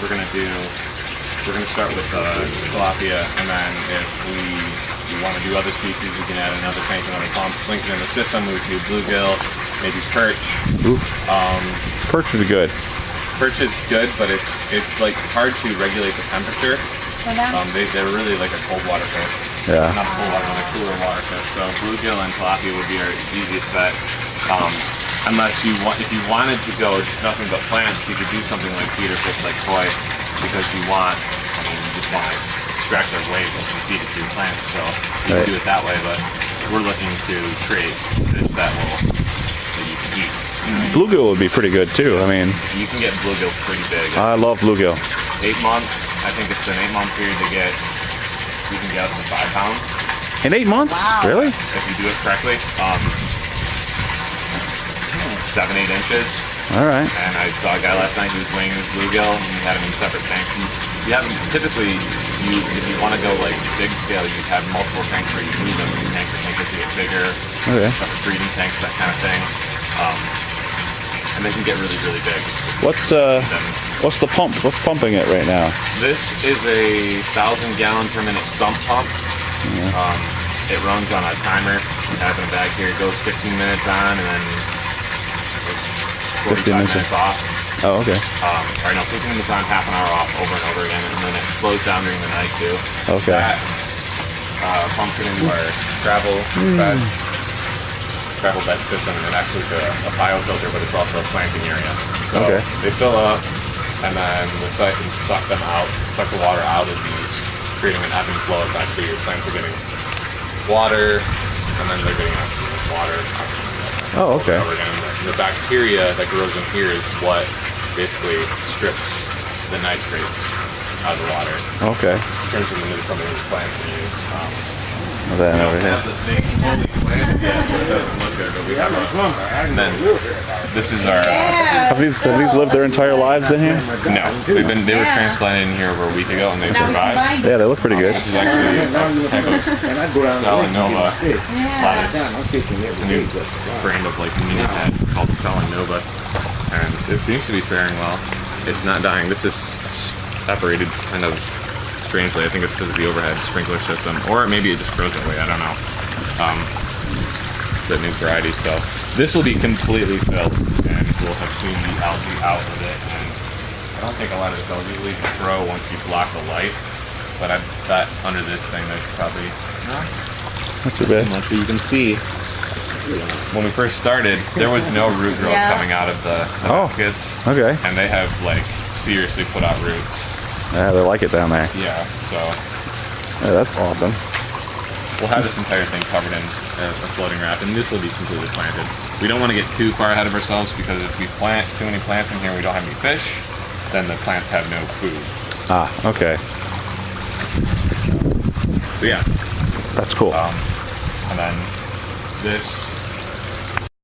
we're gonna start with tilapia, and then if we want to do other species, we can add another tank, another pump, link it in the system. We can do bluegill, maybe perch. Ooh. Perch would be good. Perch is good, but it's like hard to regulate the temperature. For them? They're really like a cold water fish. Yeah. Not cold water, but a cooler water fish. So bluegill and tilapia would be our easiest bet. Unless if you wanted to go just nothing but plants, you could do something like feeder fish, like koi, because you just want to extract their waste and feed it through plants. So you can do it that way, but we're looking to create fish that you can eat. Bluegill would be pretty good too. I mean, you can get bluegill pretty big. I love bluegill. 8 months. I think it's an 8-month period to get. You can get up to 5 pounds. In 8 months? Wow. Really? If you do it correctly. 7-8 inches. All right. And I saw a guy last night who was weighing his bluegill, and he had them in separate tanks. You have them typically, if you want to go like big scale, you have multiple tanks where you move them from tank to tank as they get bigger. Okay. Breeding tanks, that kind of thing. And they can get really, really big. What's the pump? What's pumping it right now? This is a 1,000-gallon per minute sump pump. Yeah. It runs on a timer. We have it in a bag here. It goes 15 minutes on and then 45 minutes off. Oh, okay. Or no, 15 minutes on, half an hour off, over and over again, and then it slows down during the night too. Okay. That pumps it into our travel bed system, and it acts like a biofilter, but it's also a planting area. So they fill up, and then the site can suck them out, suck the water out of these, creating an ebb and flow effect. So your plants are getting water, and then they're getting oxygen, water. Oh, okay. The bacteria that grows in here is what basically strips the nitrates out of the water. Okay. Turns them into something that plants can use. That over here. They can totally plant it, so it doesn't look good, but we have and then this is our... Have these lived their entire lives in here? No. They were transplanted in here over a week ago, and they survived. Yeah, they look pretty good. This is actually a type of Salanova lettuce. It's a new brand of like mini pet called Salanova, and it seems to be faring well. It's not dying. This is separated kind of strangely. I think it's because of the overhead sprinkler system, or maybe it just grows that way. I don't know. It's a new variety, so this will be completely filled, and we'll have cleaned the algae out of it. And I don't think a lot of this algae will even grow once you block the light, but I bet under this thing there's probably not too bad. You can see when we first started, there was no root growth coming out of the baskets. Okay. And they have like seriously put out roots. Yeah, they like it down there. Yeah, so. Yeah, that's awesome. We'll have this entire thing covered in a floating wrap, and this will be completely planted. We don't want to get too far ahead of ourselves, because if we plant too many plants in here and we don't have any fish, then the plants have no food. Ah, okay. So yeah. That's cool. And then this